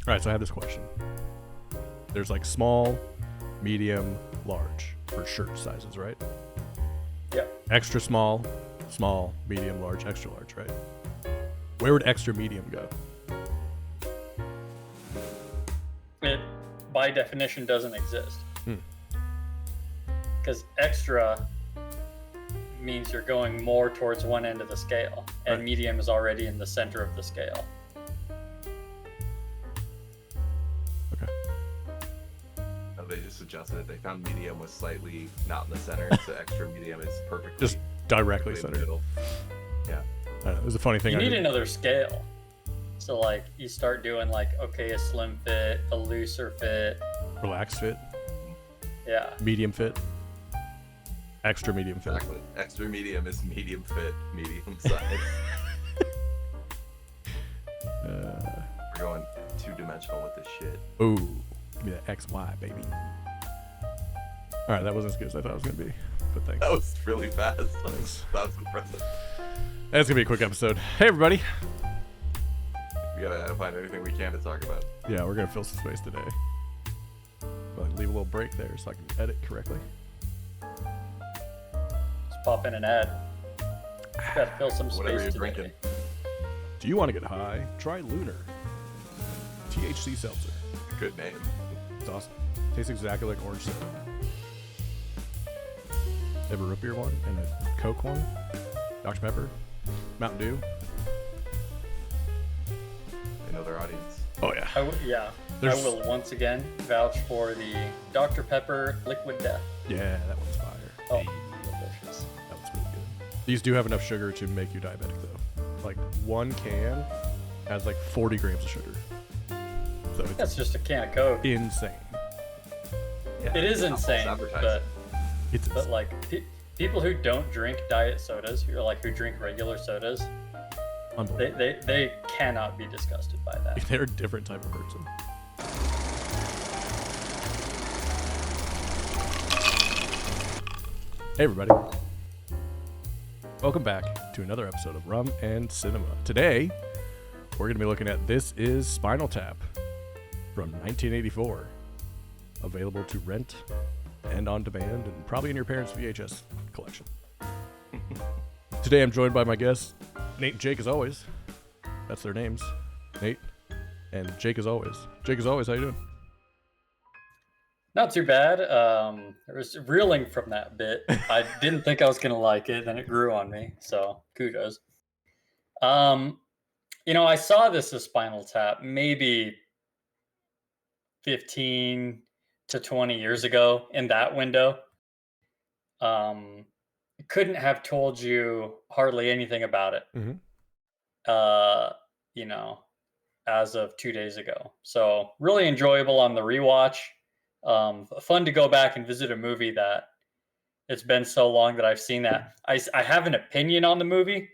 All right, so I have this question. There's like small, medium, large for shirt sizes, right? Yep. Extra small, small, medium, large, extra large, right? Where would extra medium go? It, by definition, doesn't exist. Hmm. Because extra means you're going more towards one end of the scale, and Right. medium is already in the center of the scale. Okay. No, they just adjusted it. They found medium was slightly not in the center, so extra medium is perfectly Just directly in the centered. middle. Yeah. I don't know, it was a funny thing. You I need did. another scale. So like you start doing like, okay, a slim fit, a looser fit. Relaxed fit, Yeah. medium fit, extra medium fit. Exactly. Extra medium is medium fit, medium size. We're going two-dimensional with this shit. Ooh, give me that XY, baby. All right, that wasn't as good as I thought it was going to be, but thanks. That was really fast. Thanks. That was impressive. That's going to be a quick episode. Hey, everybody. We gotta find anything we can to talk about. Yeah, we're going to fill some space today. But leave a little break there so I can edit correctly. Just pop in an ad. Gotta fill some Whatever space you're today. drinking. Do you want to get high? Try Lunar. THC seltzer. Good name. It's awesome. Tastes exactly like orange soda. Ever root beer one and a Coke one? Dr. Pepper? Mountain Dew? They know their audience. Oh, yeah. Yeah. There's- I will once again vouch for the Dr. Pepper Liquid Death. Yeah, that one's fire. Oh, delicious. That one's really good. These do have enough sugar to make you diabetic, though. Like, one can has like 40 grams of sugar. So it's That's just a can of Coke. insane. Yeah, It is false insane, advertising. It's but like people who don't drink diet sodas, who drink regular sodas, unbelievable. they cannot be disgusted by that. They're a different type of person. Hey, everybody. Welcome back to another episode of Rum and Cinema. Today, we're going to be looking at This Is Spinal Tap from 1984. Available to rent and on demand and probably in your parents' VHS collection. Today, I'm joined by my guests, Nate and Jake, as always. That's their names. Nate and Jake, as always. Jake, as always, how you doing? Not too bad. I was reeling from that bit. I didn't think I was gonna like it, then it grew on me. So kudos. I saw this as Spinal Tap maybe 15 to 20 years ago in that window. Couldn't have told you hardly anything about it. Mhm. As of 2 days ago. So really enjoyable on the rewatch. Fun to go back and visit a movie that it's been so long that I've seen that. I have an opinion on the movie,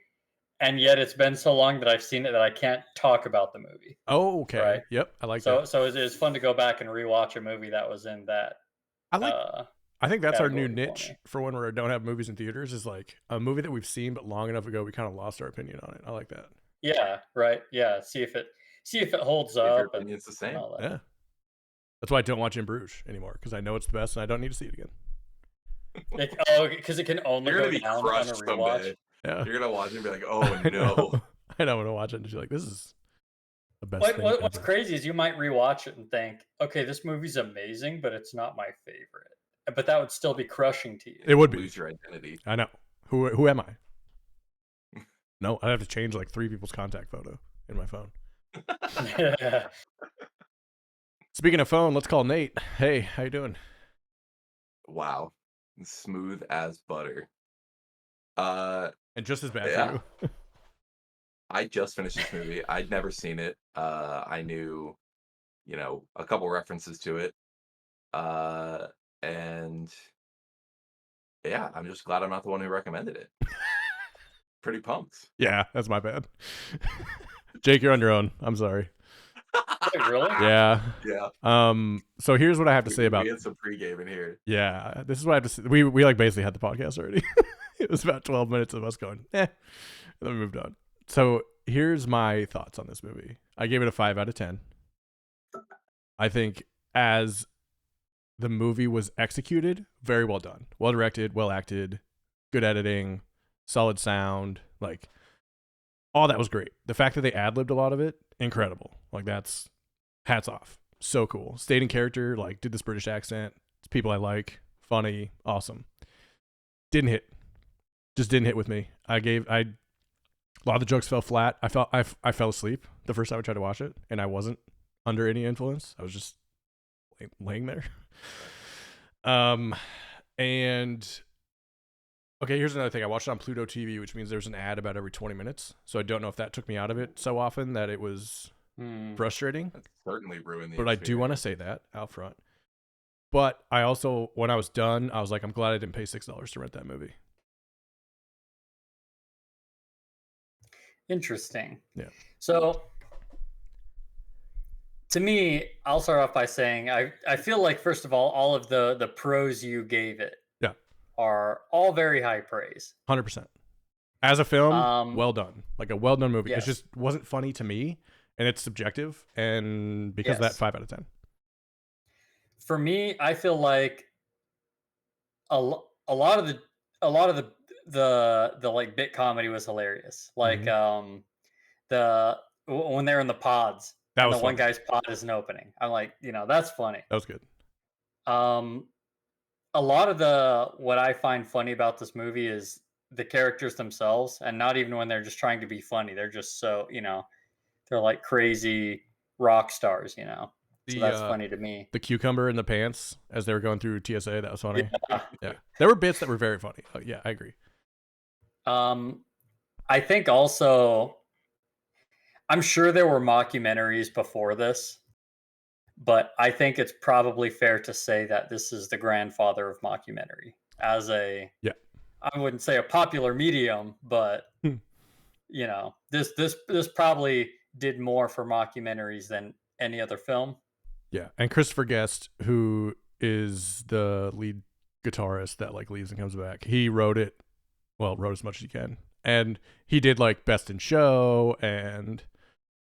and yet it's been so long that I've seen it that I can't talk about the movie. Oh, okay. Right. Yep, I like So that. so it's fun to go back and rewatch a movie that was in that. I think that's our new category for niche me. for when we don't have movies in theaters, is like a movie that we've seen but long enough ago we kind of lost our opinion on it. I like that. Yeah. Right. Yeah. See if it holds If your up. And opinion's the same. all that. Yeah. That's why I don't watch In Bruges anymore, because I know it's the best and I don't need to see it again. Because it can only You're go gonna be down on a crushed rewatch. someday. Yeah. You're gonna watch it and be like, oh I no. know. I know, I'm gonna watch it and just be like, this is the best thing What's ever. crazy is you might rewatch it and think, okay, this movie's amazing, but it's not my favorite. But that would still be crushing to you. It would be. Lose your identity. I know. Who am I? No, I'd have to change like 3 people's contact photo in my phone. Speaking of phone, let's call Nate. Hey, how you doing? Wow. Smooth as butter. And just as bad Yeah. for you. I just finished this movie. I'd never seen it. I knew, a couple references to it. And yeah, I'm just glad I'm not the one who recommended it. Pretty pumped. Yeah, that's my bad. Jake, you're on your own. I'm sorry. Wait, really? Yeah. Yeah. So here's what I have to say about. We had some pregame in here. Yeah, this is what I have to say. We like basically had the podcast already. It was about 12 minutes of us going, and then we moved on. So here's my thoughts on this movie. I gave it a 5 out of 10. I think as the movie was executed, very well done. Well directed, well acted, good editing, solid sound, like all that was great. The fact that they ad-libbed a lot of it, incredible. Like that's hats off. So cool. Stayed in character, like did this British accent. It's people I like, funny, awesome. Didn't hit. Just didn't hit with me. A lot of the jokes fell flat. I fell asleep the first time I tried to watch it, and I wasn't under any influence. I was just laying there. And okay, here's another thing. I watched it on Pluto TV, which means there's an ad about every 20 minutes. So I don't know if that took me out of it so often that it was frustrating. That certainly ruined the But I do want to say that out front. But I also, when I was done, I was like, I'm glad I didn't pay $6 to rent that movie. Interesting. Yeah. So to me, I'll start off by saying I feel like, first of all of the pros you gave it are all very high praise. 100%. As a film, well done. Like a well done movie. Yes. It just wasn't funny to me, and it's subjective. And because of that, 5 out of 10. For me, I feel like a lot of the like bit comedy was hilarious. Like when they're in the pods, That and was the one funny. guy's pod isn't opening. I'm like, that's funny. That was good. A lot of what I find funny about this movie is the characters themselves, and not even when they're just trying to be funny. They're just so, they're like crazy rock stars, So that's funny to me. The cucumber in the pants as they were going through TSA, that was funny. Yeah. Yeah. There were bits that were very funny. Yeah, I agree. I think also, I'm sure there were mockumentaries before this, but I think it's probably fair to say that this is the grandfather of mockumentary as I wouldn't say a popular medium, but this probably did more for mockumentaries than any other film. Yeah. And Christopher Guest, who is the lead guitarist that like leaves and comes back, he wrote as much as he can. And he did like Best in Show, and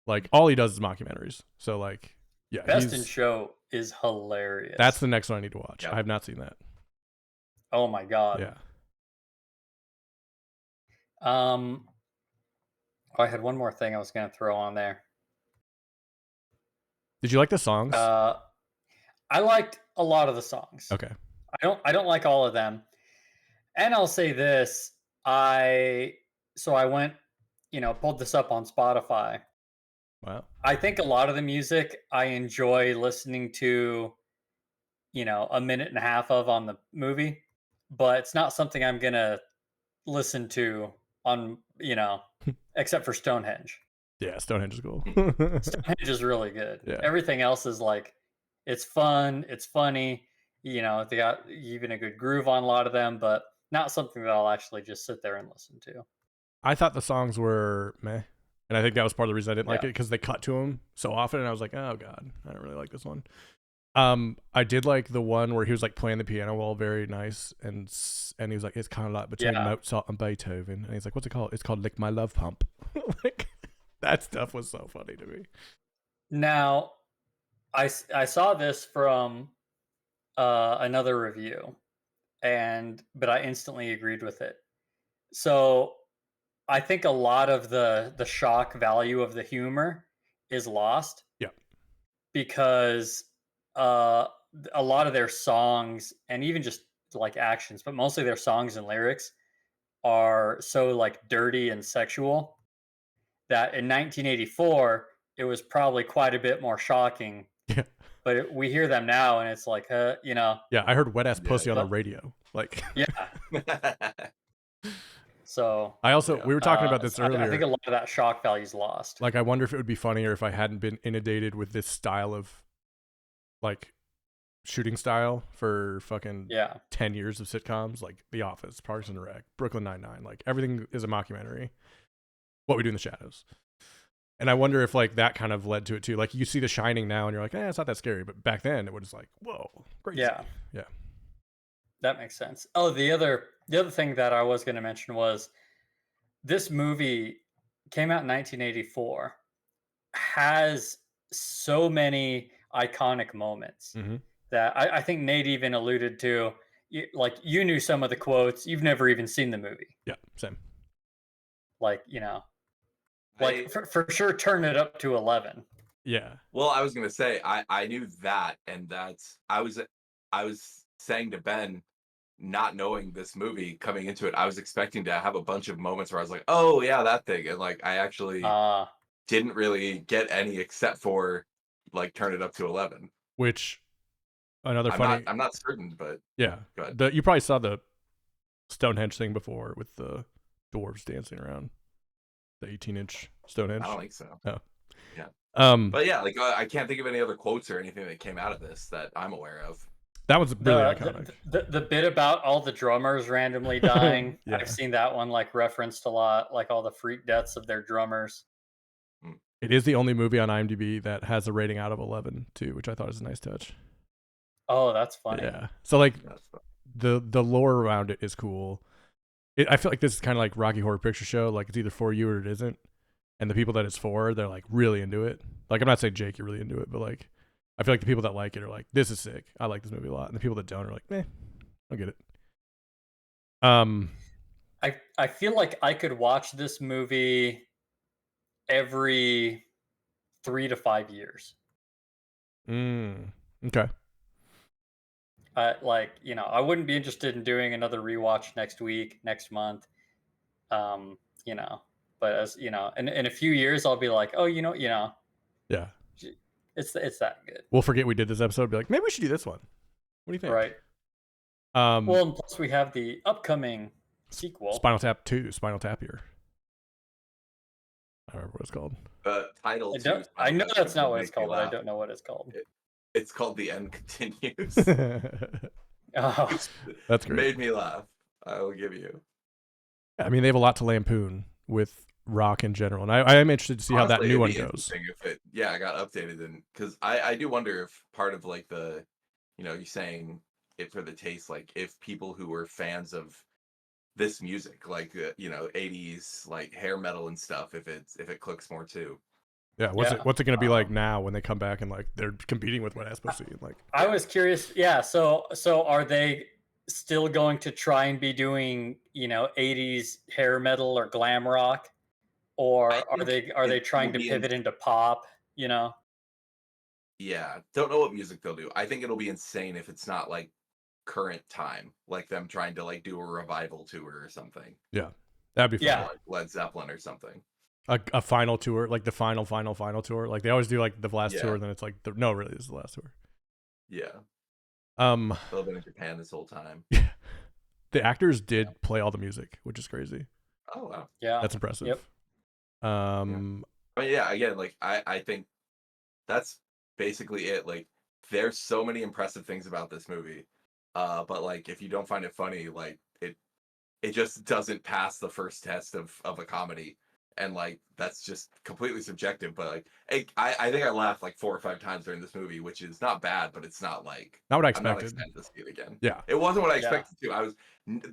like all he does is mockumentaries. So like, yeah, Best in Show is hilarious. That's the next one I need to watch. Yep. I have not seen that. Oh my god. Yeah. I had one more thing I was going to throw on there. Did you like the songs? I liked a lot of the songs. Okay. I don't like all of them. And I'll say this, I went, pulled this up on Spotify. Wow. I think a lot of the music I enjoy listening to, a minute and a half of on the movie, but it's not something I'm going to listen to on, except for Stonehenge. Yeah, Stonehenge is cool. Stonehenge is really good. Yeah. Everything else is like, it's fun, it's funny, they got even a good groove on a lot of them, but not something that I'll actually just sit there and listen to. I thought the songs were meh, and I think that was part of the reason I didn't like it, because they cut to them so often, and I was like, oh god, I don't really like this one. I did like the one where he was like playing the piano well, very nice, and he was like, it's kind of like between Mozart and Beethoven, and he's like, what's it called? It's called Lick My Love Pump. Like, that stuff was so funny to me. Now, I saw this from another review, but I instantly agreed with it. So I think a lot of the shock value of the humor is lost. Yeah. Because a lot of their songs, and even just like actions, but mostly their songs and lyrics, are so like dirty and sexual that in 1984 it was probably quite a bit more shocking. Yeah. But we hear them now, and it's like, Yeah, I heard Wet Ass Pussy on the radio. Like, yeah. So I also we were talking about this earlier. I think a lot of that shock value is lost. Like, I wonder if it would be funnier if I hadn't been inundated with this style of like shooting style for fucking 10 years of sitcoms, like The Office, Parks and Rec, Brooklyn Nine-Nine. Like, everything is a mockumentary. What We Do in the Shadows. And I wonder if like that kind of led to it too. Like, you see The Shining now and you're like, it's not that scary. But back then it was like, whoa, crazy. Yeah. Yeah. That makes sense. Oh, the other thing that I was going to mention was this movie came out in 1984, has so many, iconic moments Mhm. that I think Nate even alluded to. Like you knew some of the quotes, you've never even seen the movie. Yeah, same. Like I like for sure, turn it up to 11. Yeah. Well, I was gonna say I knew that, and that's I was saying to Ben, not knowing this movie coming into it, I was expecting to have a bunch of moments where I was like, "Oh yeah, that thing," and like I actually Uh didn't really get any except for like turn it up to 11. Which another funny. I'm not certain, but Yeah. go ahead. You probably saw the Stonehenge thing before with the dwarves dancing around the 18-inch Stonehenge. I don't think so. Oh. Yeah. Um, But yeah, like I can't think of any other quotes or anything that came out of this that I'm aware of. that was really the, iconic. the bit about all the drummers randomly dying, Yeah. I've seen that one like referenced a lot, like all the freak deaths of their drummers. It is the only movie on IMDb that has a rating out of 11 too, which I thought was a nice touch. Oh, that's funny. Yeah. So like That's fun. the lore around it is cool. I feel like this is kind of like Rocky Horror Picture Show. Like it's either for you or it isn't. And the people that it's for, they're like really into it. Like I'm not saying Jake, you're really into it, but like I feel like the people that like it are like, this is sick. I like this movie a lot. And the people that don't are like, I don't get it. I feel like I could watch this movie every 3 to 5 years. Okay. Like I wouldn't be interested in doing another rewatch next week, next month. um but as in a few years I'll be like, oh, Yeah. it's that good. We'll forget we did this episode. Be like, maybe we should do this one. What do you think? Right. Well, and plus we have the upcoming sequel, Spinal Tap 2, Spinal Tap here. I don't remember what it's called. The title. I know that's not what it's called, but I laugh. don't know what it's called. It's called The End Continues. Oh, That's great. Made me laugh. I will give you. I mean, they have a lot to lampoon with rock in general, and I am interested to see how that Honestly, new one it'd be goes. interesting if it got updated, and because I do wonder if part of like the you saying it for the taste, like if people who were fans of this music, like 80s like hair metal and stuff, if it clicks more too. Yeah, what's it gonna be like now when they come back and like they're competing with what Esposito and like? I was curious. Yeah, so are they still going to try and be doing 80s hair metal or glam rock, or are they trying to pivot into pop? Yeah, don't know what music they'll do. I think it'll be insane if it's not like current time, like them trying to like do a revival tour or something. Yeah, that'd be fun. Yeah. Like Led Zeppelin or something. A final tour, like the final tour. Like they always do like the last Yeah. tour, and then it's like no, really, this is the last tour. Yeah, they've been in Japan this whole time. Yeah, the actors did play all the music, which is crazy. Oh wow, Yeah, That's impressive. Yep. I mean, yeah, again, like I think that's basically it. Like there's so many impressive things about this movie, but like if you don't find it funny, like it just doesn't pass the first test of a comedy. And like that's just completely subjective, but like I think I laughed like 4 or 5 times during this movie, which is not bad, but it's not like Not what I I'm not expected. excited to see it again. Yeah, It wasn't what I Yeah. expected to. I was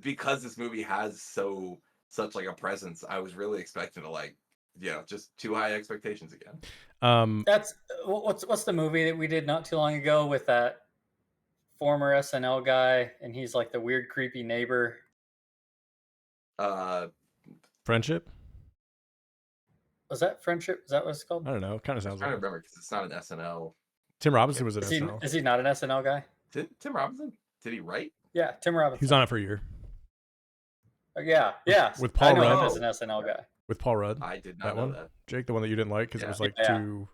because this movie has such like a presence. I was really expecting to like just too high expectations again. That's what's the movie that we did not too long ago with that former SNL guy, and he's like the weird, creepy neighbor. Friendship. Was that Friendship? Is that what it's called? I don't know. It kind of I'm sounds trying like to remember because it's not an SNL. Tim Robinson was an Is he, SNL. is he not an SNL guy? Did Tim Robinson? Did he write? Yeah, Tim Robinson. He was on it for a year Yeah. with Paul I know him Rudd. as an SNL guy. with Paul Rudd. I did not That know one, that. Jake, the one that you didn't like because it was like Yeah. too.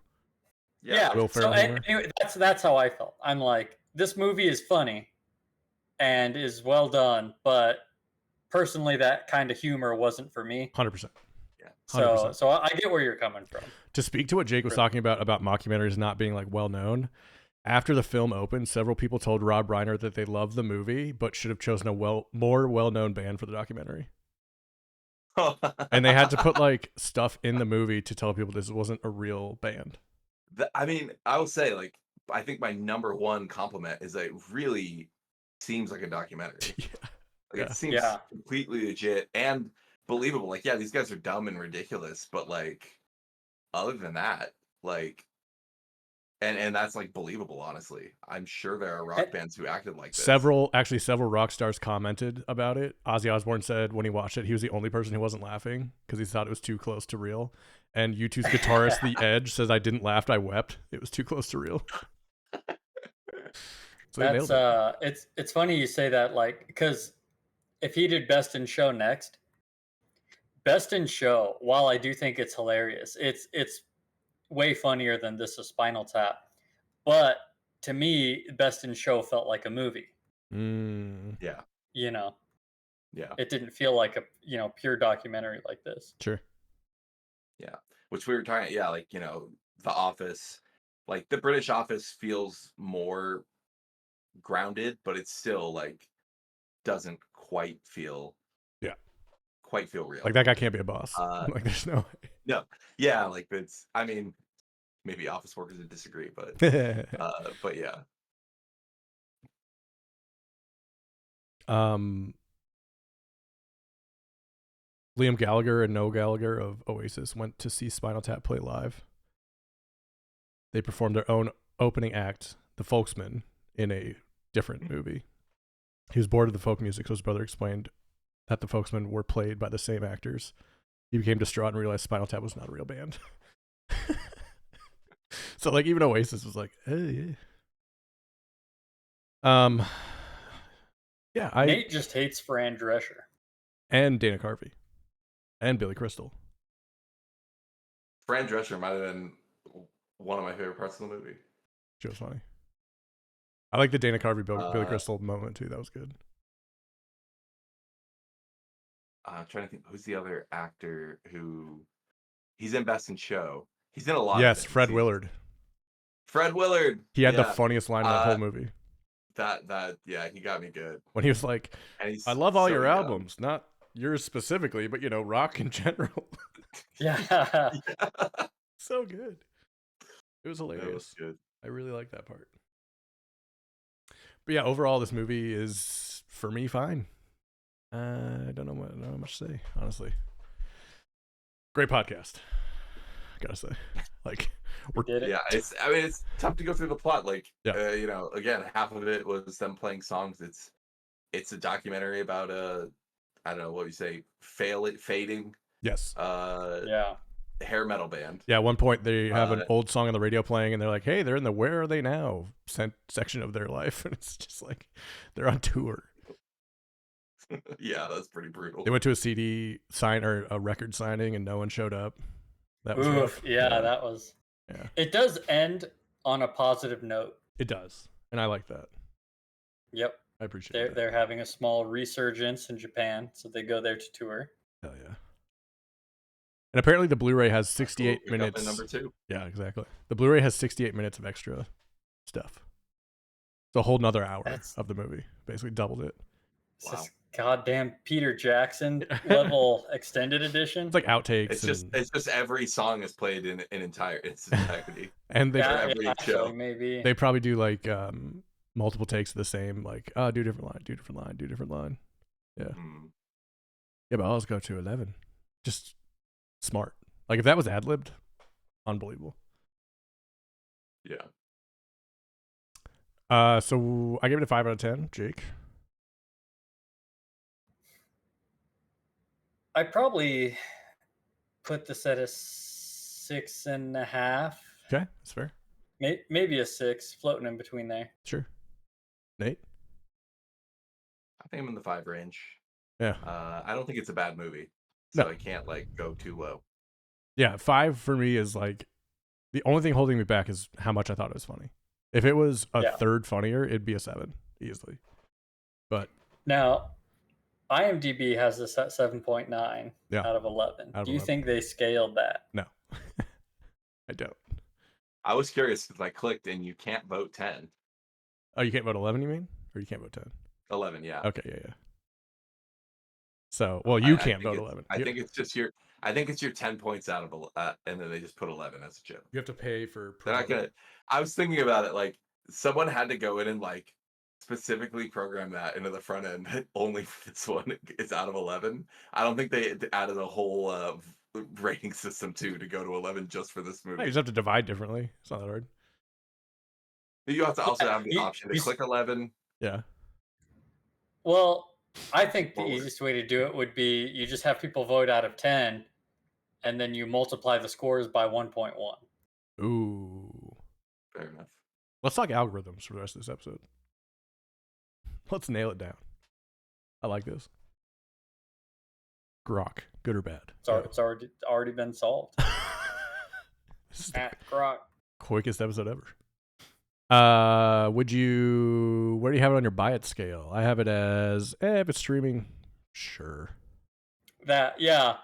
Yeah. Will So Ferrell humor. anyway, that's how I felt. I'm like, this movie is funny and is well done, but personally, that kind of humor wasn't for me. 100%. So 100%. I get where you're coming from. To speak to what Jake was talking about mockumentaries not being like well known, after the film opened, several people told Rob Reiner that they loved the movie but should have chosen a more well-known band for the documentary. And they had to put like stuff in the movie to tell people this wasn't a real band. I mean, I will say, like, I think my number one compliment is that it really seems like a documentary. Yeah. Like, it seems completely legit and believable. Like, yeah, these guys are dumb and ridiculous, but like, other than that, like, and that's like believable. Honestly, I'm sure there are rock bands who acted like this. Several rock stars commented about it. Ozzy Osbourne said when he watched it, he was the only person who wasn't laughing because he thought it was too close to real. And U2's guitarist, The Edge, says, "I didn't laugh, I wept. It was too close to real." So they nailed it. It's funny you say that, like, because if he did Best in Show next, Best in Show, while I do think it's hilarious, it's way funnier than This Is Spinal Tap. But to me, Best in Show felt like a movie. Yeah. You know. Yeah. It didn't feel like a pure documentary like this. Sure. Yeah. Which we were talking, yeah, like, The Office, like the British Office feels more grounded, but it still like doesn't quite feel real. Like that guy can't be a boss. Like there's no way. No. Yeah, like it's, I mean, maybe office workers would disagree, but yeah. Liam Gallagher and Noel Gallagher of Oasis went to see Spinal Tap play live. They performed their own opening act, The Folksman, in a different movie. He was bored of the folk music, so his brother explained that the Folksmen were played by the same actors. He became distraught and realized Spinal Tap was not a real band. So like even Oasis was like, hey. Yeah, Nate just hates Fran Drescher. And Dana Carvey. And Billy Crystal. Fran Drescher might have been one of my favorite parts of the movie. She was funny. I like the Dana Carvey Billy Crystal moment too. That was good. I'm trying to think who's the other actor who he's in Best in Show. He's in a lot. Yes, of things. Fred Willard. Fred Willard. He had the funniest line in that whole movie. That yeah, he got me good. When he was like, "I love all your albums, not yours specifically, but rock in general." Yeah. So good. It was hilarious. It was good. I really like that part. But yeah, overall, this movie is for me fine. I don't know much to say, honestly. Great podcast, gotta say. Like we did it. Yeah, it's tough to go through the plot. Like, yeah. Again, half of it was them playing songs. It's a documentary about I don't know what you say, fading. Yes. Yeah. Hair metal band. Yeah, at one point they have an old song on the radio playing, and they're like, "Hey, they're in the Where Are They Now section of their life," and it's just like they're on tour. Yeah, that's pretty brutal. They went to a CD sign or a record signing, and no one showed up. That was rough. Yeah, that was. Yeah. It does end on a positive note. It does, and I like that. Yep, I appreciate that. They're having a small resurgence in Japan, so they go there to tour. Hell yeah. And apparently the Blu-ray has 68 minutes. Number 2. Yeah, exactly. The Blu-ray has 68 minutes of extra stuff. It's a whole nother hour of the movie. Basically doubled it. Wow. This goddamn Peter Jackson level extended edition. It's like outtakes. It's just every song is played in its entirety. And they actually, maybe they probably do like multiple takes of the same, like do different line. Yeah. Yeah, but I'll just go to 11. Just smart. Like if that was ad-libbed, unbelievable. Yeah. So I give it a 5 out of 10. Jake? I probably put this at a 6.5. Okay, that's fair. Maybe a 6, floating in between there. Sure. Nate? I think I'm in the 5 range. Yeah. I don't think it's a bad movie, so I can't like go too low. Yeah, 5 for me is like the only thing holding me back is how much I thought it was funny. If it was a third funnier, it'd be a 7 easily. But now, IMDb has this at 7.9 out of 11. Do you think they scaled that? No, I don't. I was curious because I clicked and you can't vote 10. Oh, you can't vote 11, you mean? Or you can't vote 10? 11, yeah. Okay, yeah. So, well, you can't vote 11. I think it's just your 10 points out of and then they just put 11 as a joke. You have to pay for. They're not gonna. I was thinking about it, like someone had to go in and like specifically program that into the front end only for this one. It's out of 11. I don't think they added a whole rating system to go to 11 just for this movie. You just have to divide differently. It's not that hard. You have to also have the You- option to you- click 11. Yeah. Well, I think the Forward. easiest way to do it would be you just have people vote out of 10, and then you multiply the scores by 1.1. Ooh. Fair enough. Let's talk algorithms for the rest of this episode. Let's nail it down. I like this. Grok, good or bad? It's already been solved. This is the At Grok. quickest episode ever. Where do you have it on your buy it scale? I have it as, if it's streaming, sure. Yeah.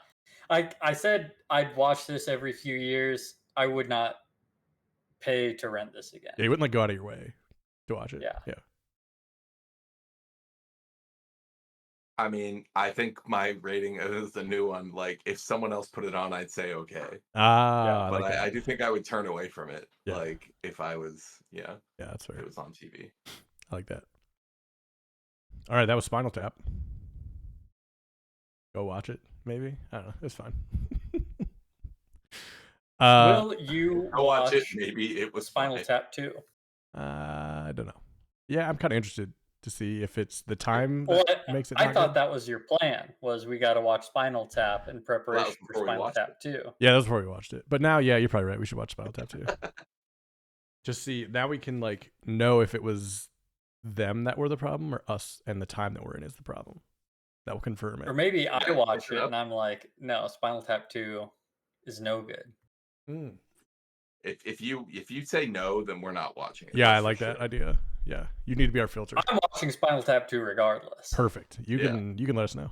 I said I'd watch this every few years. I would not pay to rent this again. Yeah, you wouldn't go out of your way to watch it. Yeah. I mean, I think my rating is the new one. Like, if someone else put it on, I'd say okay. Ah, But like I do think I would turn away from it. Yeah. Like, if I was, yeah, that's fair. it was on TV. I like that. All right, that was Spinal Tap. Go watch it, maybe. I don't know. It's fine. Will you Go watch it. Maybe it was Spinal fine. Tap 2? I don't know. Yeah, I'm kind of interested to see if it's the time Well, that makes it. I not thought good. that was your plan. Was we got to watch Spinal Tap in preparation for before we Spinal watched Tap 2? Yeah, that was before we watched it. But now, yeah, you're probably right. We should watch Spinal Tap too. Just see, now we can like know if it was them that were the problem or us and the time that we're in is the problem. That will confirm it. Or maybe I watch pick it it up. and I'm like, no, Spinal Tap 2 is no good. Mm. If you say no, then we're not watching it. Yeah, I that's for like that sure. idea. Yeah, you need to be our filter. I'm watching Spinal Tap 2 regardless. Perfect. You Yeah. can let us know.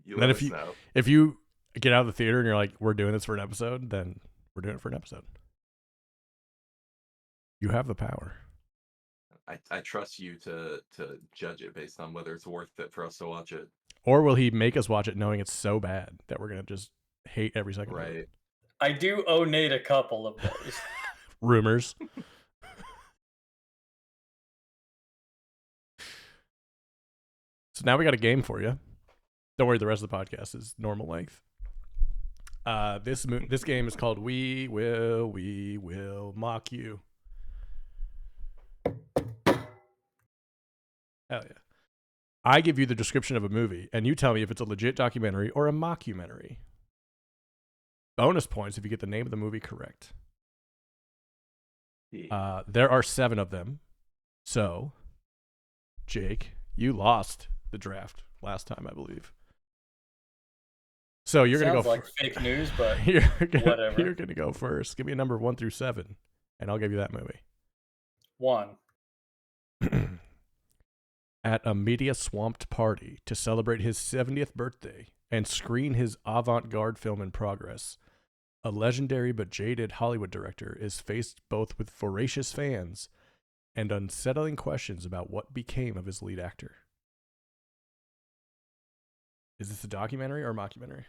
You And then let if us you- know. If you get out of the theater and you're like, we're doing this for an episode, then we're doing it for an episode. You have the power. I trust you to judge it based on whether it's worth it for us to watch it. Or will he make us watch it knowing it's so bad that we're gonna just hate every second of it? Right. I do owe Nate a couple of those. Rumors. So now we got a game for you. Don't worry, the rest of the podcast is normal length. This game is called We Will Mock You. Hell yeah. I give you the description of a movie, and you tell me if it's a legit documentary or a mockumentary. Bonus points if you get the name of the movie correct. There are 7 of them. So, Jake, you lost the draft last time, I believe. So you're gonna Sounds go. like fake news, but Whatever. You're whatever. gonna go first. Give me a number 1 through 7, and I'll give you that movie. 1. At a media-swamped party to celebrate his 70th birthday and screen his avant-garde film in progress, a legendary but jaded Hollywood director is faced both with voracious fans and unsettling questions about what became of his lead actor. Is this a documentary or a mockumentary?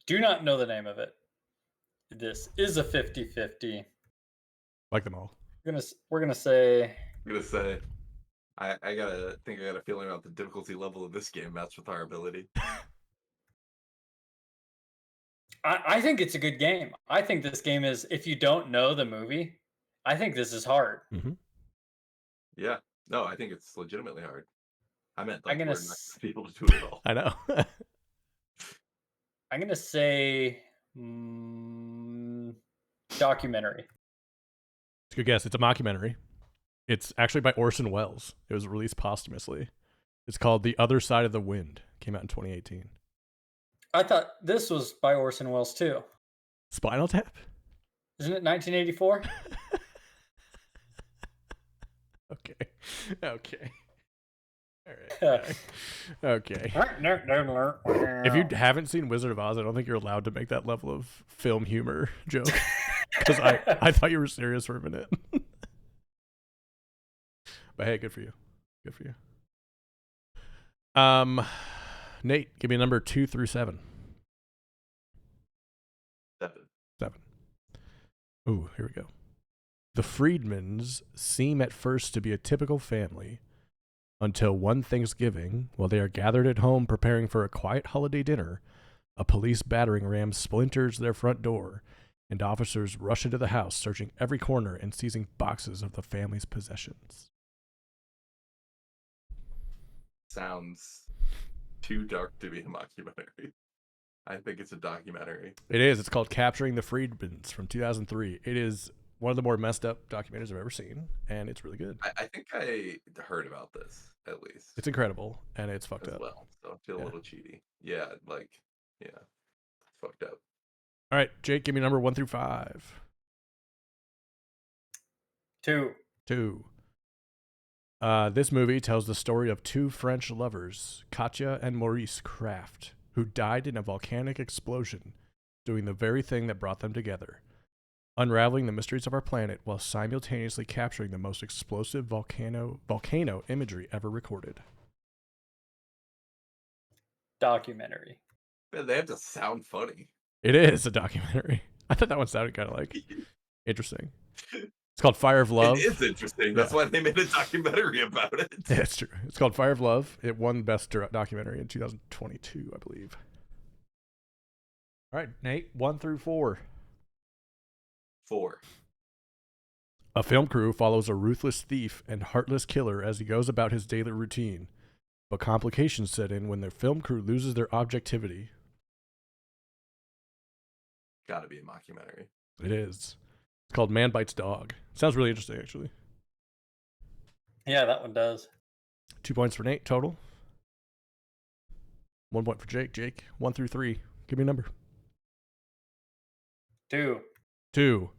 Do not know the name of it. This is a 50-50. Like them all. We're gonna say I'm gonna say, I got a feeling about the difficulty level of this game matched with our ability. I think it's a good game. I think this game is, if you don't know the movie, I think this is hard. Mm-hmm. Yeah. No, I think it's legitimately hard. I meant like I'm gonna we're not gonna be able to do it all. I know. I'm gonna say documentary. It's a good guess. It's a mockumentary. It's actually by Orson Welles. It was released posthumously. It's called The Other Side of the Wind. Came out in 2018. I thought this was by Orson Welles too. Spinal Tap? Isn't it 1984? Okay. All right. Okay. If you haven't seen Wizard of Oz, I don't think you're allowed to make that level of film humor joke. Because I thought you were serious for a minute. But hey, good for you. Good for you. Nate, give me a number 2 through 7. 7. Ooh, here we go. The Friedmans seem at first to be a typical family until one Thanksgiving, while they are gathered at home preparing for a quiet holiday dinner, a police battering ram splinters their front door and officers rush into the house, searching every corner and seizing boxes of the family's possessions. Sounds too dark to be a mockumentary. I think it's a documentary. It is. It's called Capturing the Freedmans from 2003. It is one of the more messed up documentaries I've ever seen, and it's really good. I think I heard about this, at least. It's incredible, and it's fucked as up. well, so I feel a little cheaty. Yeah, it's fucked up. All right, Jake, give me number 1 through 5. 2. 2. This movie tells the story of two French lovers, Katja and Maurice Kraft, who died in a volcanic explosion, doing the very thing that brought them together, unraveling the mysteries of our planet while simultaneously capturing the most explosive volcano imagery ever recorded. Documentary. Man, they have to sound funny. It is a documentary. I thought that one sounded kind of like interesting. It's called Fire of Love. It is interesting. That's why they made a documentary about it. Yeah, that's true. It's called Fire of Love. It won Best Documentary in 2022, I believe. All right, Nate, 1 through 4. 4. A film crew follows a ruthless thief and heartless killer as he goes about his daily routine, but complications set in when the film crew loses their objectivity. Gotta be a mockumentary. It is. It's called Man Bites Dog. Sounds really interesting, actually. Yeah, that one does. 2 points for Nate total. 1 point for Jake. Jake, 1 through 3. Give me a number. 2. 2.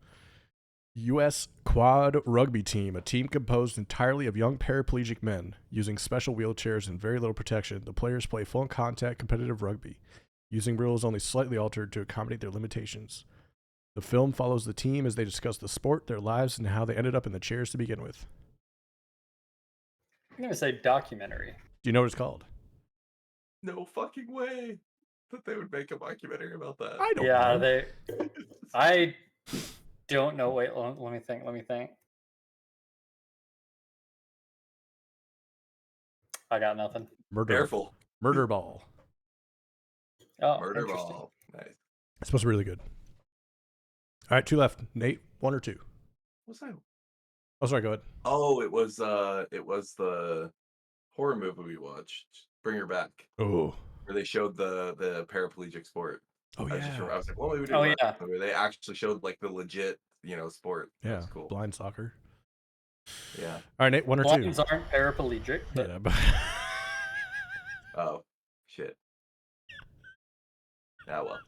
U.S. quad rugby team, a team composed entirely of young paraplegic men. Using special wheelchairs and very little protection, the players play full contact competitive rugby, using rules only slightly altered to accommodate their limitations. The film follows the team as they discuss the sport, their lives, and how they ended up in the chairs to begin with. I'm going to say documentary. Do you know what it's called? No fucking way that they would make a mockumentary about that. I don't know. I don't know. Wait, let me think. I got nothing. Careful. Murder Ball. Oh, Murder Ball. Nice. It's supposed to be really good. All right, 2 left. Nate, 1 or 2? What's that? Oh, sorry, go ahead. Oh, it was the horror movie we watched, Bring Her Back. Oh. Where they showed the paraplegic sport. Oh, yeah. I was like, what movie did Oh, we yeah. Where they actually showed like the legit, sport. Yeah, That's cool. blind soccer. Yeah. All right, Nate, 1 or 2? Blinds aren't paraplegic. But... Yeah, but... Oh, shit. Ah, well.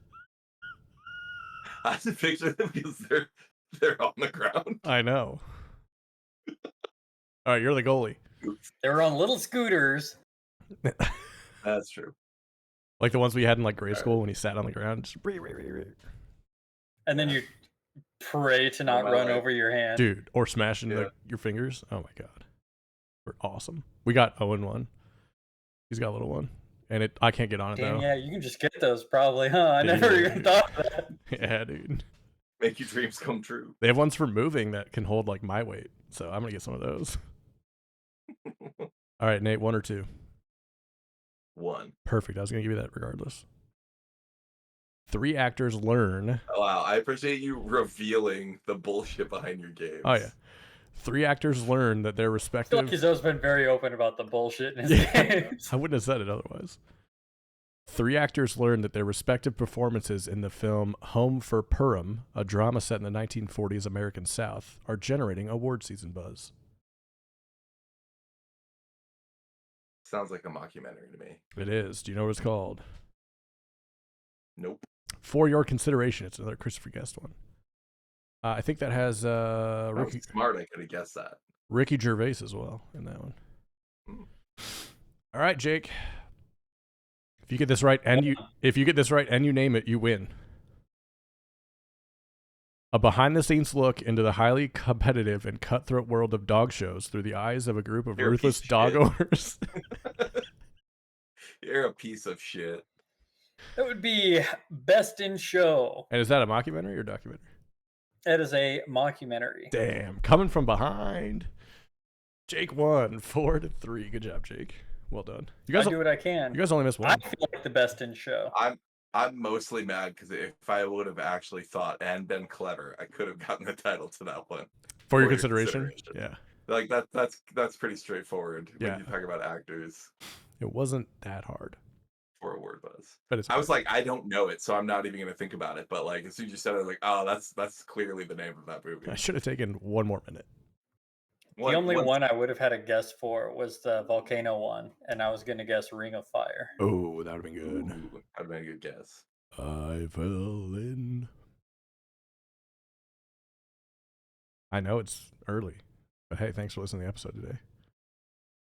I have to picture them because they're on the ground. I know. All right, you're the goalie. They were on little scooters. That's true. Like the ones we had in like grade school when he sat on the ground. Just... And then you pray to not run over your hand. Dude, or smashing your fingers. Oh my God. We're awesome. We got Owen one. He's got a little one. And I can't get on it though. Yeah, you can just get those probably, huh? I never even thought of that. Yeah, dude. Make your dreams come true. They have ones for moving that can hold like my weight. So I'm going to get some of those. All right, Nate, 1 or 2? 1. Perfect. I was going to give you that regardless. 3 actors learn. Oh, wow, I appreciate you revealing the bullshit behind your games. Oh, yeah. 3 actors learn that their I respective... feel like he's always been very open about the bullshit in his games. I wouldn't have said it otherwise. 3 actors learn that their respective performances in the film Home for Purim, a drama set in the 1940s American South, are generating award season buzz. Sounds like a mockumentary to me. It is. Do you know what it's called? Nope. For your consideration, it's another Christopher Guest one. I think that has Ricky. Smart, I could have guessed that. Ricky Gervais as well in that one. All right, Jake. If you get this right and you name it, you win. A behind-the-scenes look into the highly competitive and cutthroat world of dog shows through the eyes of a group of ruthless dog owners. You're a piece of shit. That would be Best in Show. And is that a mockumentary or documentary? That is a mockumentary. Damn, coming from behind. Jake won 4-3. Good job, Jake. Well done. You guys I do what I can. You guys only missed one. I feel like the Best in Show. I'm mostly mad because if I would have actually thought and been clever, I could have gotten the title to that one For your consideration. Yeah. Like that's pretty straightforward when you talk about actors. It wasn't that hard. For a word buzz. But it's I was like, I don't know it, so I'm not even gonna think about it. But like as soon as you said it, I was like, oh, that's clearly the name of that movie. I should have taken one more minute. The only one I would have had a guess for was the volcano one, and I was going to guess Ring of Fire. Oh, that would have been good. Ooh, that would have been a good guess. I fell in. I know it's early, but hey, thanks for listening to the episode today.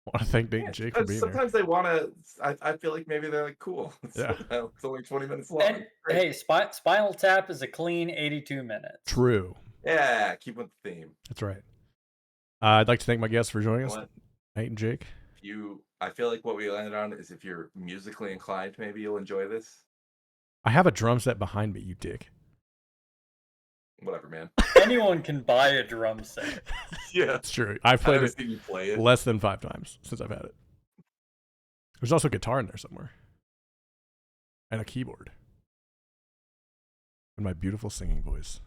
I want to thank Nate and Jake for being sometimes there. They want to. I feel like maybe they're like, cool. Yeah. It's only 20 minutes long. And hey, Spinal Tap is a clean 82 minutes. True. Yeah, keep with the theme. That's right. I'd like to thank my guests for joining us, Nate and Jake. I feel like what we landed on is if you're musically inclined, maybe you'll enjoy this. I have a drum set behind me, you dick. Whatever, man. Anyone can buy a drum set. Yeah, it's true. I've played it, you play it less than 5 times since I've had it. There's also a guitar in there somewhere. And a keyboard. And my beautiful singing voice.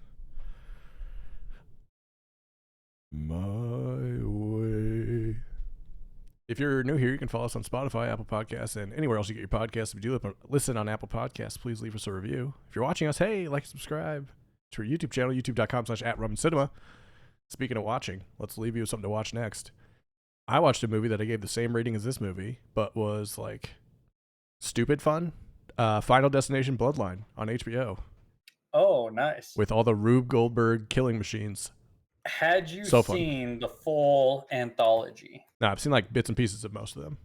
My way. If you're new here, you can follow us on Spotify, Apple Podcasts, and anywhere else you get your podcasts. If you do listen on Apple Podcasts, please leave us a review. If you're watching us, hey, like and subscribe to our YouTube channel, youtube.com/@rumandcinema. Speaking of watching, let's leave you with something to watch next. I watched a movie that I gave the same rating as this movie, but was like stupid fun. Final Destination Bloodline on HBO. Oh, nice. With all the Rube Goldberg killing machines. Had you seen the full anthology? No, I've seen like bits and pieces of most of them.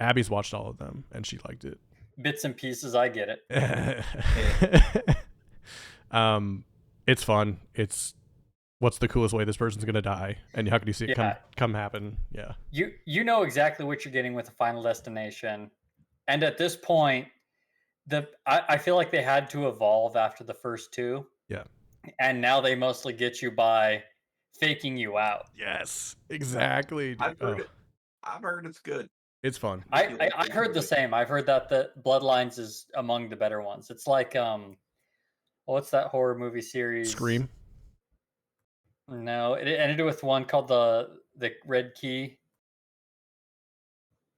Abby's watched all of them, and she liked it. Bits and pieces, I get it. It's fun. It's what's the coolest way this person's gonna die, and how can you see it come happen? Yeah. You know exactly what you're getting with the Final Destination, and at this point, I feel like they had to evolve after the first two. Yeah. And now they mostly get you by faking you out. Yes, exactly. I've heard it's good. It's fun. I heard the same. I've heard that the Bloodlines is among the better ones. It's like what's that horror movie series? Scream. No, it ended with one called the Red Key.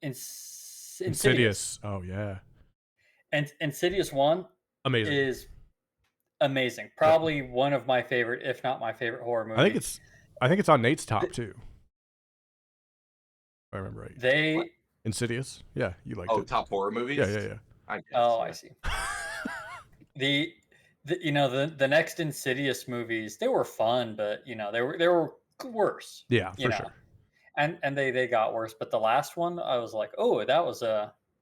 Insidious. Oh yeah. And Insidious 1 amazing. Is amazing. Probably one of my favorite, if not my favorite horror movies. I think it's on Nate's top too. If I remember right. Insidious? Yeah, you liked it. Oh, top horror movies? Yeah. I see. The next Insidious movies, they were fun, but they were worse. Yeah, for sure. And they got worse, but the last one, I was like, oh, that was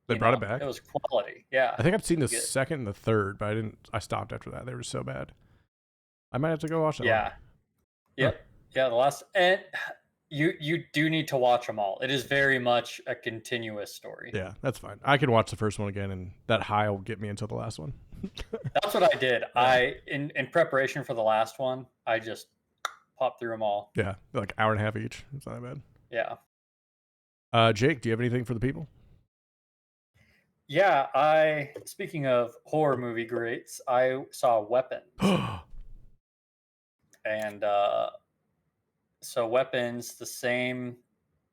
They brought it back. It was quality. Yeah. I think I've seen the second and the third, but I stopped after that. They were so bad. I might have to go watch them. Yeah. Yep. Yeah. The last, and you do need to watch them all. It is very much a continuous story. Yeah, that's fine. I can watch the first one again, and that high will get me until the last one. That's what I did. Yeah. In preparation for the last one, I just popped through them all. Yeah, like hour and a half each. It's not that bad. Yeah. Jake, do you have anything for the people? Yeah, speaking of horror movie greats, I saw Weapons. And so Weapons, the same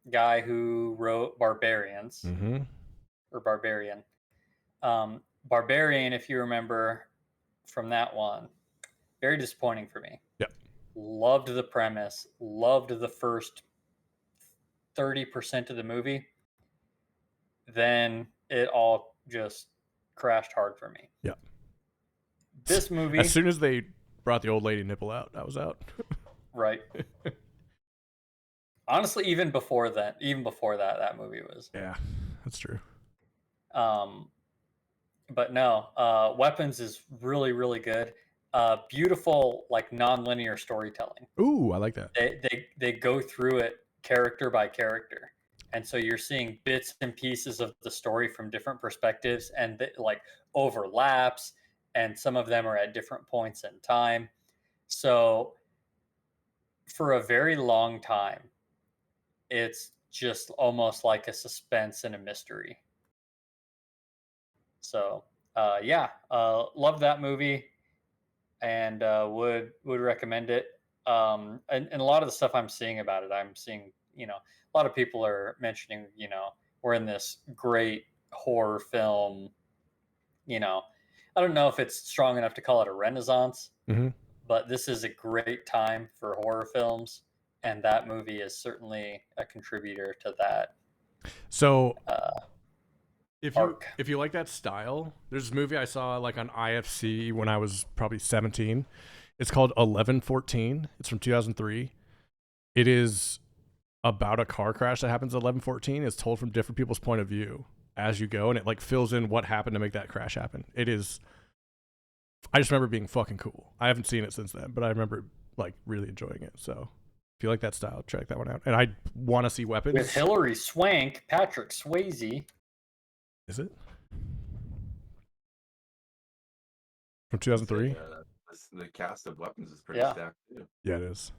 guy who wrote Barbarians, or Barbarian. Barbarian, if you remember from that one, very disappointing for me. Yep. Loved the premise, loved the first 30% of the movie. Then it all just crashed hard for me. Yeah. This movie, as soon as they brought the old lady nipple out, I was out. Right. Honestly, even before that movie was. Yeah, that's true. But no, Weapons is really, really good. Beautiful, like non-linear storytelling. Ooh, I like that. They go through it character by character. And so you're seeing bits and pieces of the story from different perspectives, and like overlaps, and some of them are at different points in time. So for a very long time, it's just almost like a suspense and a mystery. So love that movie, and would recommend it. And a lot of the stuff I'm seeing about it, I'm seeing, a lot of people are mentioning, we're in this great horror film. I don't know if it's strong enough to call it a renaissance, Mm-hmm. but this is a great time for horror films, and that movie is certainly a contributor to that So uh, if arc. you like that style, there's this movie I saw like on IFC when I was probably 17. It's called 1114. It's from 2003. It is about a car crash that happens at 1114. It's told from different people's point of view as you go, and it like fills in what happened to make that crash happen. It is. I just remember being fucking cool. I haven't seen it since then, but I remember like really enjoying it. So if you like that style, check that one out. And I want to see Weapons. With Hilary Swank, Patrick Swayze. Is it from 2003? The cast of Weapons is pretty Yeah. stacked too. Yeah, it is.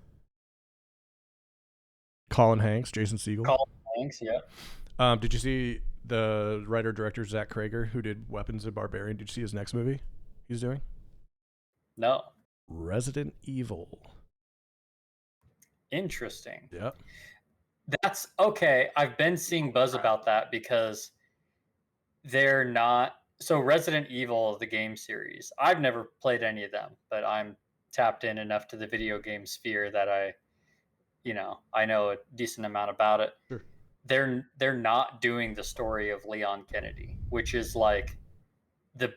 Colin Hanks, Jason Segel. Colin Hanks, yeah. Did you see the writer-director Zach Krager, who did Weapons and Barbarian? Did you see his next movie he's doing? No. Resident Evil. Interesting. Yep. That's okay. I've been seeing buzz about that because they're not. So Resident Evil, the game series, I've never played any of them, but I'm tapped in enough to the video game sphere that I know a decent amount about it. Sure. They're not doing the story of Leon Kennedy, which is like the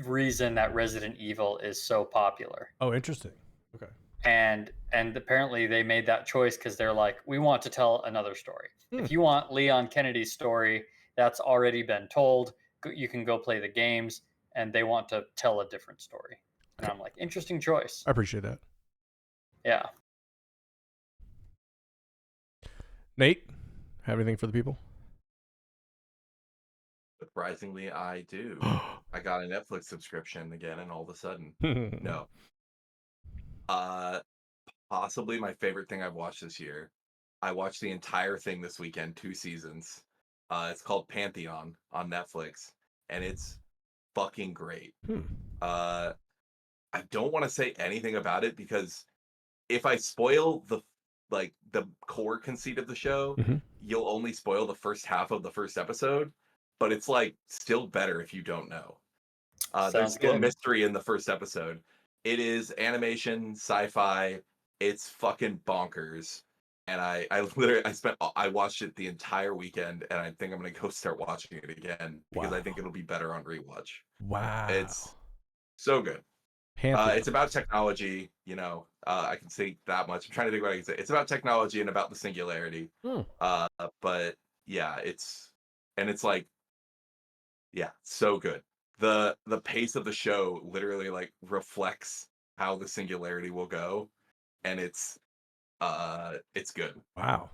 reason that Resident Evil is so popular. Oh, interesting. Okay. And apparently they made that choice because they're like, we want to tell another story. If you want Leon Kennedy's story, that's already been told. You can go play the games, and they want to tell a different story. And I'm like, interesting choice. I appreciate that. Yeah. Nate, have anything for the people? Surprisingly, I do. I got a Netflix subscription again, and all of a sudden, no. Possibly my favorite thing I've watched this year. I watched the entire thing this weekend, 2 seasons. It's called Pantheon on Netflix, and it's fucking great. I don't want to say anything about it because if I spoil the core conceit of the show, you'll only spoil the first half of the first episode. But it's like still better if you don't know. There's still a mystery in the first episode. It is animation, sci-fi. It's fucking bonkers. And I watched it the entire weekend, and I think I'm gonna go start watching it again because I think it'll be better on rewatch. Wow. It's so good. It's about technology, I can say that much. I'm trying to think what I can say. It's about technology and about the singularity. But yeah, it's like, yeah, so good. The pace of the show literally like reflects how the singularity will go, and it's good. Wow,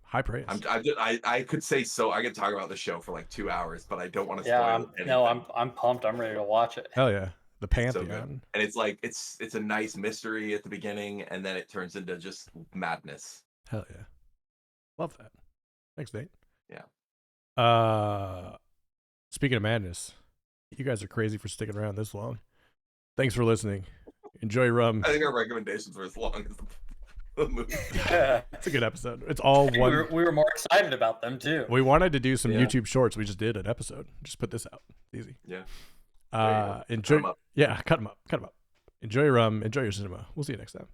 high praise. I could say so. I could talk about the show for like 2 hours, but I don't want to spoil anything. No, I'm pumped. I'm ready to watch it. Hell yeah, the Pantheon. So and it's like it's a nice mystery at the beginning, and then it turns into just madness. Hell yeah, love that. Thanks, Nate. Yeah. Speaking of madness, you guys are crazy for sticking around this long. Thanks for listening. Enjoy Rum. I think our recommendations were as long as the movie. It's a good episode. It's all one. We were more excited about them too. We wanted to do some YouTube shorts. We just did an episode. Just put this out. Easy. Yeah. Enjoy. Cut them up. Enjoy Rum. Enjoy your cinema. We'll see you next time.